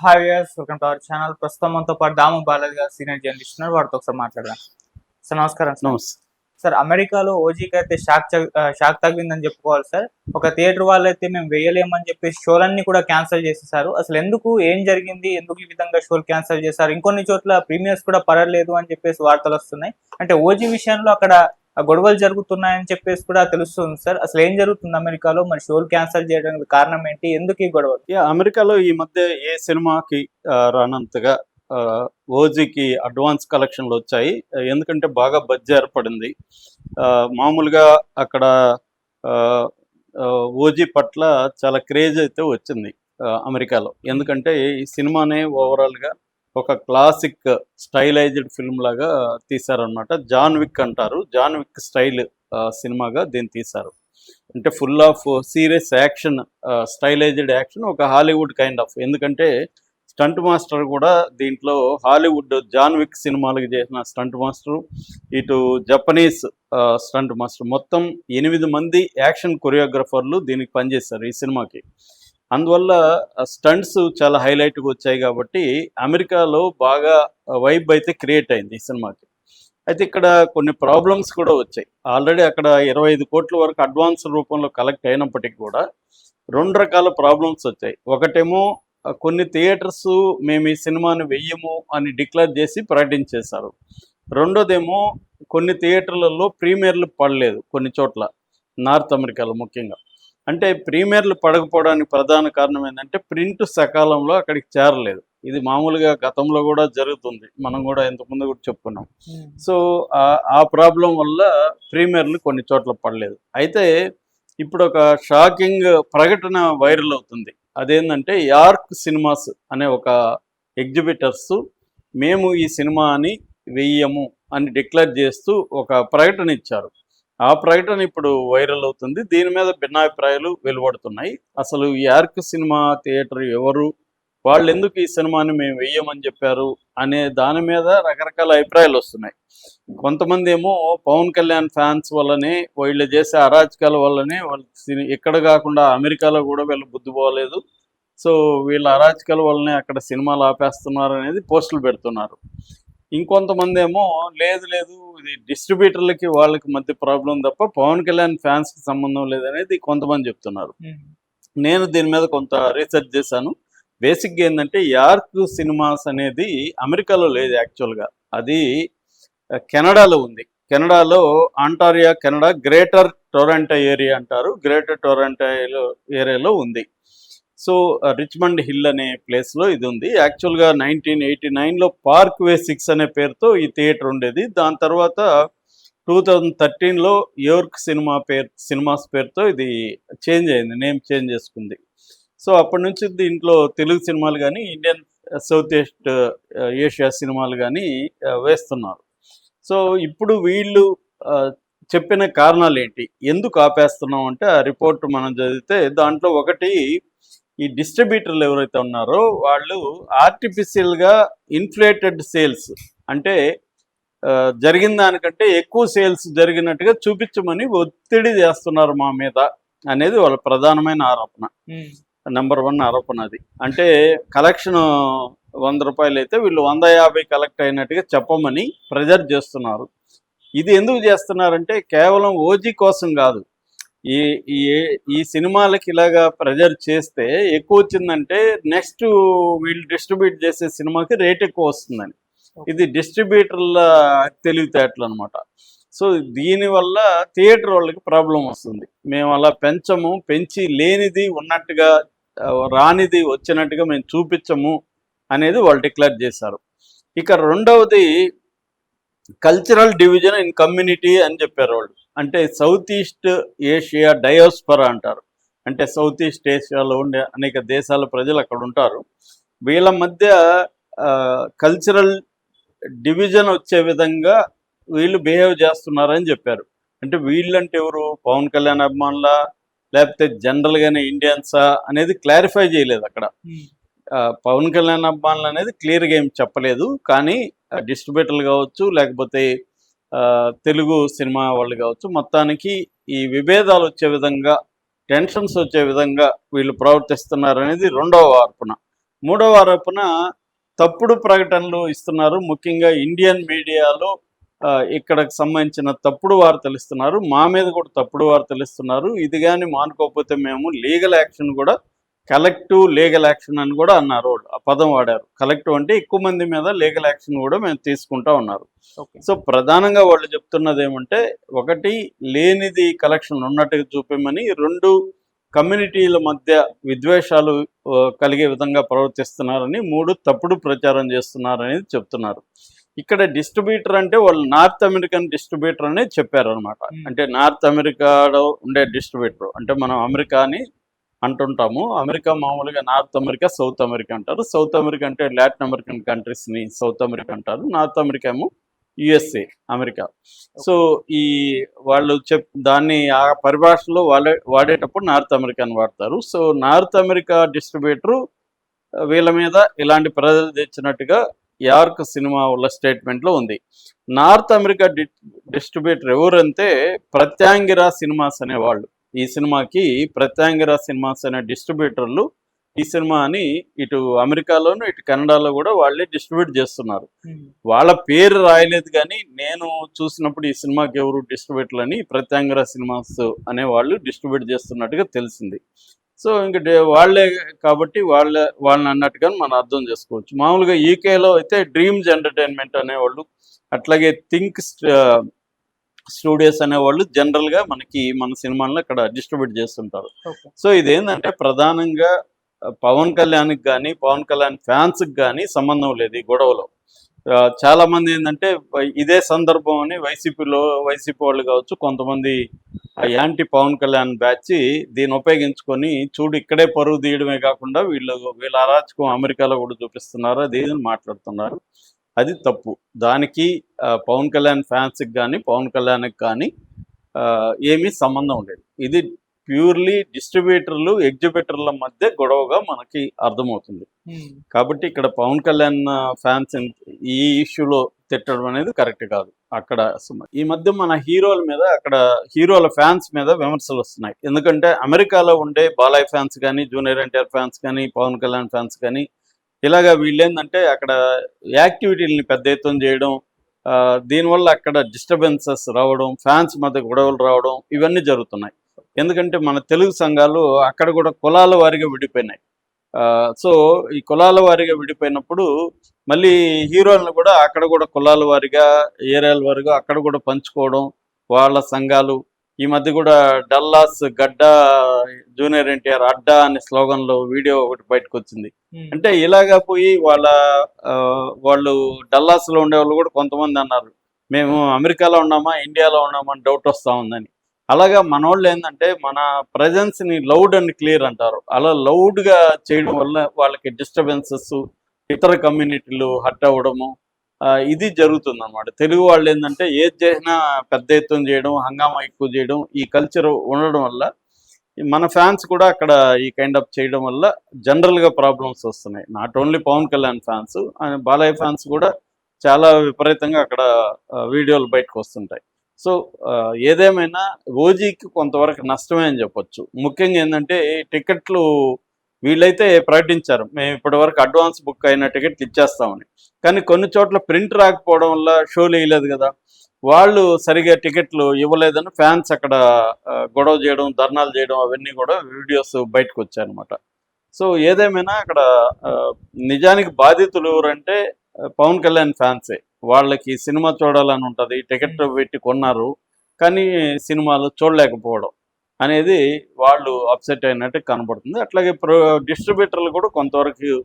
Hi viewers, welcome to our channel. ప్రస్తుతం మనతో పాటు దాము బాలాజీ గారు సీనియర్ జర్నలిస్ట్ ఉన్నారు. వారితో ఒకసారి మాట్లాడదాం. సార్ నమస్కారం సార్. నమస్తే. సార్, అమెరికాలో ఓజీకి అయితే షాక్ తగిలిందని చెప్పుకోవాలి సార్. ఒక థియేటర్ వాళ్ళైతే మేము వేయలేమని చెప్పేసి షోలన్నీ కూడా క్యాన్సిల్ చేసేసారు. అసలు ఎందుకు, ఏం జరిగింది, ఎందుకు ఈ విధంగా షోలు క్యాన్సిల్ చేశారు? ఇంకొన్ని చోట్ల ప్రీమియర్స్ కూడా పడలేదు అని చెప్పేసి వార్తలు వస్తున్నాయి. అంటే ఓజీ విషయంలో అక్కడ గొడవలు జరుగుతున్నాయని చెప్పేసి కూడా తెలుస్తుంది సార్. అసలు ఏం జరుగుతుంది అమెరికాలో? మరి షోలు క్యాన్సిల్ చేయడానికి కారణం ఏంటి? ఎందుకు ఈ గొడవలు? అమెరికాలో ఈ మధ్య ఏ సినిమాకి రానంతగా ఓజీకి అడ్వాన్స్ కలెక్షన్లు వచ్చాయి. ఎందుకంటే బాగా బడ్జెట్ ఏర్పడింది. మామూలుగా అక్కడ ఓజీ పట్ల చాలా క్రేజ్ అయితే వచ్చింది అమెరికాలో. ఎందుకంటే ఈ సినిమానే ఓవరాల్గా ఒక క్లాసిక్ స్టైలైజ్డ్ ఫిల్మ్ లాగా తీశారనమాట. జాన్ విక్ అంటారు, జాన్ విక్ స్టైల్ సినిమాగా దీన్ని తీశారు. అంటే full of serious action, stylised action, ఒక హాలీవుడ్ కైండ్ ఆఫ్. ఎందుకంటే స్టంట్ మాస్టర్ కూడా దీంట్లో హాలీవుడ్ జాన్ విక్ సినిమాలకు చేసిన స్టంట్ మాస్టర్, ఇటు జపనీస్ స్టంట్ మాస్టర్, మొత్తం 8 మంది యాక్షన్ కొరియోగ్రఫర్లు దీనికి పనిచేశారు ఈ సినిమాకి. అందువల్ల స్టంట్స్ చాలా హైలైట్గా వచ్చాయి కాబట్టి అమెరికాలో బాగా వైబ్ అయితే క్రియేట్ అయింది ఈ సినిమాకి. అయితే ఇక్కడ కొన్ని ప్రాబ్లమ్స్ కూడా వచ్చాయి. ఆల్రెడీ అక్కడ 25 కోట్ల వరకు అడ్వాన్స్ రూపంలో కలెక్ట్ అయినప్పటికీ కూడా 2 రకాల ప్రాబ్లమ్స్ వచ్చాయి. ఒకటేమో కొన్ని థియేటర్స్ మేము ఈ సినిమాని వెయ్యము అని డిక్లేర్ చేసి ప్రకటించేశారు. రెండోదేమో కొన్ని థియేటర్లలో ప్రీమియర్లు పడలేదు కొన్ని చోట్ల, నార్త్ అమెరికాలో ముఖ్యంగా. అంటే ప్రీమియర్లు పడకపోవడానికి ప్రధాన కారణం ఏంటంటే ప్రింట్ సకాలంలో అక్కడికి చేరలేదు. ఇది మామూలుగా గతంలో కూడా జరుగుతుంది, మనం కూడా ఇంతకుముందు కూడా చెప్పుకున్నాం. సో ఆ ప్రాబ్లం వల్ల ప్రీమియర్లు కొన్ని చోట్ల పడలేదు. అయితే ఇప్పుడు ఒక షాకింగ్ ప్రకటన వైరల్ అవుతుంది. అదేంటంటే యార్క్ సినిమాస్ అనే ఒక ఎగ్జిబిటర్స్ మేము ఈ సినిమాని వెయ్యము అని డిక్లేర్ చేస్తూ ఒక ప్రకటన ఇచ్చారు. ఆ ప్రకటన ఇప్పుడు వైరల్ అవుతుంది. దీని మీద భిన్నాభిప్రాయాలు వెలువడుతున్నాయి. అసలు ఈ యార్క్ సినిమా థియేటర్ ఎవరు, వాళ్ళు ఎందుకు ఈ సినిమాని మేము వెయ్యమని చెప్పారు అనే దాని మీద రకరకాల అభిప్రాయాలు వస్తున్నాయి. కొంతమంది ఏమో పవన్ కళ్యాణ్ ఫ్యాన్స్ వల్లనే, వీళ్ళు చేసే అరాచకాల వల్లనే వాళ్ళు ఎక్కడ కాకుండా అమెరికాలో కూడా వీళ్ళు బుద్ధి పోలేదు, సో వీళ్ళ అరాచకాల వల్లనే అక్కడ సినిమాలు ఆపేస్తున్నారు అనేది పోస్టులు పెడుతున్నారు. ఇంకొంతమంది ఏమో లేదు లేదు, ఇది డిస్ట్రిబ్యూటర్లకి వాళ్ళకి మధ్య ప్రాబ్లం తప్ప పవన్ కళ్యాణ్ ఫ్యాన్స్కి సంబంధం లేదనేది కొంతమంది చెప్తున్నారు. నేను దీని మీద కొంత రీసెర్చ్ చేశాను. బేసిక్గా ఏంటంటే యార్క్ సినిమాస్ అనేది అమెరికాలో లేదు యాక్చువల్గా, అది కెనడాలో ఉంది. కెనడాలో ఆంటారియా, కెనడా, గ్రేటర్ టొరంటో ఏరియా అంటారు, గ్రేటర్ టొరంటో ఏరియాలో ఉంది. సో రిచ్మండ్ హిల్ అనే ప్లేస్లో ఇది ఉంది. యాక్చువల్గా 1989లో పార్క్ వే 6 అనే పేరుతో ఈ థియేటర్ ఉండేది. దాని తర్వాత 2013లో యోర్క్ సినిమాస్ పేరుతో ఇది చేంజ్ అయింది, నేమ్ చేంజ్ చేసుకుంది. సో అప్పటి నుంచి దీంట్లో తెలుగు సినిమాలు కానీ, ఇండియన్ సౌత్ ఈస్ట్ ఏషియా సినిమాలు కానీ వేస్తున్నారు. సో ఇప్పుడు వీళ్ళు చెప్పిన కారణాలు ఏంటి, ఎందుకు ఆపేస్తున్నాం అంటే ఆ రిపోర్ట్ మనం చదివితే దాంట్లో ఒకటి, ఈ డిస్ట్రిబ్యూటర్లు ఎవరైతే ఉన్నారో వాళ్ళు ఆర్టిఫిషియల్గా ఇన్ఫ్లేటెడ్ సేల్స్, అంటే జరిగిన దానికంటే ఎక్కువ సేల్స్ జరిగినట్టుగా చూపించమని ఒత్తిడి చేస్తున్నారు మా మీద అనేది వాళ్ళ ప్రధానమైన ఆరోపణ. నెంబర్ 1 ఆరోపణ అది. అంటే కలెక్షన్ 100 రూపాయలు అయితే వీళ్ళు 150 కలెక్ట్ అయినట్టుగా చెప్పమని ప్రెజర్ చేస్తున్నారు. ఇది ఎందుకు చేస్తున్నారంటే కేవలం ఓజీ కోసం కాదు, ఈ సినిమాలకి ఇలాగా ప్రెజర్ చేస్తే ఎక్కువ వచ్చిందంటే నెక్స్ట్ వీళ్ళు డిస్ట్రిబ్యూట్ చేసే సినిమాకి రేట్ ఎక్కువ వస్తుందని. ఇది డిస్ట్రిబ్యూటర్ల తెలివితేటలు అనమాట. సో దీనివల్ల థియేటర్ వాళ్ళకి ప్రాబ్లం వస్తుంది. మేము అలా పెంచి లేనిది ఉన్నట్టుగా, రానిది వచ్చినట్టుగా మేము చూపించము అనేది వాళ్ళు డిక్లేర్ చేశారు. ఇక రెండవది కల్చరల్ డివిజన్ ఇన్ కమ్యూనిటీ అని చెప్పారు వాళ్ళు. అంటే సౌత్ ఈస్ట్ ఏషియా డయోస్పరా అంటారు. అంటే సౌత్ ఈస్ట్ ఏషియాలో ఉండే అనేక దేశాల ప్రజలు అక్కడ ఉంటారు. వీళ్ళ మధ్య కల్చరల్ డివిజన్ వచ్చే విధంగా వీళ్ళు బిహేవ్ చేస్తున్నారని చెప్పారు. అంటే వీళ్ళంటే ఎవరు, పవన్ కళ్యాణ్ అభిమానులా లేకపోతే జనరల్గానే ఇండియన్సా అనేది క్లారిఫై చేయలేదు అక్కడ. పవన్ కళ్యాణ్ అభిమానులు అనేది క్లియర్గా ఏం చెప్పలేదు, కానీ డిస్ట్రిబ్యూటర్లు కావచ్చు, లేకపోతే తెలుగు సినిమా వాళ్ళు కావచ్చు, మొత్తానికి ఈ విభేదాలు వచ్చే విధంగా, టెన్షన్స్ వచ్చే విధంగా వీళ్ళు ప్రవర్తిస్తున్నారు అనేది రెండవ ఆరోపణ. మూడవ ఆరోపణ తప్పుడు ప్రకటనలు ఇస్తున్నారు. ముఖ్యంగా ఇండియన్ మీడియాలో ఇక్కడికి సంబంధించిన తప్పుడు వార్తలు ఇస్తున్నారు. మా మీద కూడా తప్పుడు వార్తలు ఇస్తున్నారు. ఇది కానీ మానుకోకపోతే మేము లీగల్ యాక్షన్ కూడా, కలెక్టివ్ లీగల్ యాక్షన్ అని కూడా అన్నారు. ఆ పదం వాడారు. కలెక్టివ్ అంటే ఎక్కువ మంది మీద లీగల్ యాక్షన్ కూడా మేము తీసుకుంటా ఉన్నారు. ఓకే. సో ప్రధానంగా వాళ్ళు చెప్తున్నది ఏమంటే, ఒకటి లేనిది కలెక్షన్ ఉన్నట్టుగా చూపమని, రెండు కమ్యూనిటీల మధ్య విద్వేషాలు కలిగే విధంగా ప్రవర్తిస్తున్నారని, మూడు తప్పుడు ప్రచారం చేస్తున్నారనేది చెప్తున్నారు. ఇక్కడ డిస్ట్రిబ్యూటర్ అంటే వాళ్ళు నార్త్ అమెరికన్ డిస్ట్రిబ్యూటర్ అనేది చెప్పారు అనమాట. అంటే నార్త్ అమెరికాలో ఉండే డిస్ట్రిబ్యూటర్ అంటే మనం అమెరికా అని అంటుంటాము. అమెరికా మామూలుగా నార్త్ అమెరికా, సౌత్ అమెరికా అంటారు. సౌత్ అమెరికా అంటే లాటిన్ అమెరికన్ కంట్రీస్ని సౌత్ అమెరికా అంటారు. నార్త్ అమెరికా ఏమో యుఎస్ఏ, అమెరికా. సో ఈ వాళ్ళు దాన్ని ఆ పరిభాషలో వాడేటప్పుడు నార్త్ అమెరికా అని వాడతారు. సో నార్త్ అమెరికా డిస్ట్రిబ్యూటరు వీళ్ళ మీద ఇలాంటి ప్రజలు తెచ్చినట్టుగా యార్క్ సినిమా వాళ్ళ స్టేట్మెంట్లో ఉంది. నార్త్ అమెరికా డిస్ట్రిబ్యూటర్ ఎవరంటే ప్రత్యాంగిరా సినిమాస్ అనేవాళ్ళు. ఈ సినిమాకి ప్రత్యాంగిరా సినిమాస్ అనే డిస్ట్రిబ్యూటర్లు ఈ సినిమాని ఇటు అమెరికాలోను ఇటు కెనడాలో కూడా వాళ్ళే డిస్ట్రిబ్యూట్ చేస్తున్నారు. వాళ్ళ పేరు రాయలేదు, కానీ నేను చూసినప్పుడు ఈ సినిమాకి ఎవరు డిస్ట్రిబ్యూటర్లు అని ప్రత్యాంగిరా సినిమాస్ అనే వాళ్ళు డిస్ట్రిబ్యూట్ చేస్తున్నట్టుగా తెలిసింది. సో ఇంక వాళ్ళే కాబట్టి వాళ్ళని అన్నట్టుగా మనం అర్థం చేసుకోవచ్చు. మామూలుగా యూకేలో అయితే డ్రీమ్స్ ఎంటర్టైన్మెంట్ అనేవాళ్ళు, అట్లాగే థింక్ స్టూడియోస్ అనేవాళ్ళు జనరల్గా మన సినిమాలను అక్కడ డిస్ట్రిబ్యూట్ చేస్తుంటారు. సో ఇదేంటంటే ప్రధానంగా పవన్ కళ్యాణ్కి కానీ పవన్ కళ్యాణ్ ఫ్యాన్స్కి కానీ సంబంధం లేదు ఈ గొడవలో. చాలా మంది ఏంటంటే ఇదే సందర్భం అని వైసీపీ వాళ్ళు కావచ్చు, కొంతమంది యాంటీ పవన్ కళ్యాణ్ బ్యాచ్ దీన్ని ఉపయోగించుకొని, చూడు ఇక్కడే పరువు తీయడమే కాకుండా వీళ్ళ అరాచకం అమెరికాలో కూడా చూపిస్తున్నారు, అది ఏదని మాట్లాడుతున్నారు. అది తప్పు. దానికి పవన్ కళ్యాణ్ ఫ్యాన్స్కి కానీ పవన్ కళ్యాణ్కి కానీ ఏమీ సంబంధం లేదు. ఇది ప్యూర్లీ డిస్ట్రిబ్యూటర్లు ఎగ్జిబ్యూటర్ల మధ్య గొడవగా మనకి అర్థమవుతుంది. కాబట్టి ఇక్కడ పవన్ కళ్యాణ్ ఫ్యాన్స్ ఈ ఇష్యూలో తిట్టడం అనేది కరెక్ట్ కాదు. అక్కడ ఈ మధ్య మన హీరోల మీద, అక్కడ హీరోల ఫ్యాన్స్ మీద విమర్శలు వస్తున్నాయి. ఎందుకంటే అమెరికాలో ఉండే బాలయ్య ఫ్యాన్స్ కానీ, జూనియర్ ఎన్టీఆర్ ఫ్యాన్స్ కానీ, పవన్ కళ్యాణ్ ఫ్యాన్స్ కానీ ఇలాగా వీళ్ళేందంటే అక్కడ యాక్టివిటీలని పెద్ద ఎత్తున చేయడం, దీనివల్ల అక్కడ డిస్టర్బెన్సెస్ రావడం, ఫ్యాన్స్ మధ్య గొడవలు రావడం, ఇవన్నీ జరుగుతున్నాయి. ఎందుకంటే మన తెలుగు సంఘాలు అక్కడ కూడా కులాల వారీగా విడిపోయినాయి. సో ఈ కులాల వారీగా విడిపోయినప్పుడు మళ్ళీ హీరోలను కూడా అక్కడ కూడా కులాల వారీగా, ఏరియాల వారీగా అక్కడ కూడా పంచుకోవడం, వాళ్ళ సంఘాలు. ఈ మధ్య కూడా డల్లాస్ గడ్డ జూనియర్ ఎన్టీఆర్ అడ్డా అనే స్లోగన్లో వీడియో ఒకటి బయటకు వచ్చింది. అంటే ఇలాగా పోయి వాళ్ళు డల్లాస్లో ఉండే వాళ్ళు కూడా కొంతమంది అన్నారు, మేము అమెరికాలో ఉన్నామా ఇండియాలో ఉన్నామా అని డౌట్ వస్తూ ఉందని. అలాగా మన వాళ్ళు ఏంటంటే మన ప్రజెన్స్ని లౌడ్ అండ్ క్లియర్ అంటారు. అలా లౌడ్గా చేయడం వల్ల వాళ్ళకి డిస్టర్బెన్సెస్, ఇతర కమ్యూనిటీలు హర్ట్ అవ్వడము, ఇది జరుగుతుంది అన్నమాట. తెలుగు వాళ్ళు ఏంటంటే ఏది చేసినా పెద్ద ఎత్తున చేయడం, హంగామా ఎక్కువ చేయడం, ఈ కల్చర్ ఉండడం వల్ల మన ఫ్యాన్స్ కూడా అక్కడ ఈ కైండ్ ఆఫ్ చేయడం వల్ల జనరల్గా ప్రాబ్లమ్స్ వస్తున్నాయి. Not only Pawan Kalyan fans, Balayya fans కూడా చాలా విపరీతంగా అక్కడ వీడియోలు బయటకు వస్తుంటాయి. సో ఏదేమైనా ఓజీకి కొంతవరకు నష్టమే అని చెప్పొచ్చు. ముఖ్యంగా ఏంటంటే టికెట్లు వీళ్ళైతే ప్రకటించారు, మేము ఇప్పటివరకు అడ్వాన్స్ బుక్ అయిన టికెట్లు ఇచ్చేస్తామని. కానీ కొన్ని చోట్ల ప్రింట్ రాకపోవడం వల్ల షోలు వేయలేదు కదా, వాళ్ళు సరిగా టికెట్లు ఇవ్వలేదని ఫ్యాన్స్ అక్కడ గొడవ చేయడం, ధర్నాలు చేయడం, అవన్నీ కూడా వీడియోస్ బయటకు వచ్చాయన్నమాట. సో ఏదేమైనా అక్కడ నిజానికి బాధితులు ఎవరంటే పవన్ కళ్యాణ్ ఫ్యాన్సే. వాళ్ళకి సినిమా చూడాలని ఉంటుంది, టికెట్ పెట్టి కొన్నారు కానీ సినిమాలు చూడలేకపోవడం అనేది వాళ్ళు అప్సెట్ అయినట్టు కనబడుతుంది. అట్లాగే డిస్ట్రిబ్యూటర్లు కూడా కొంతవరకు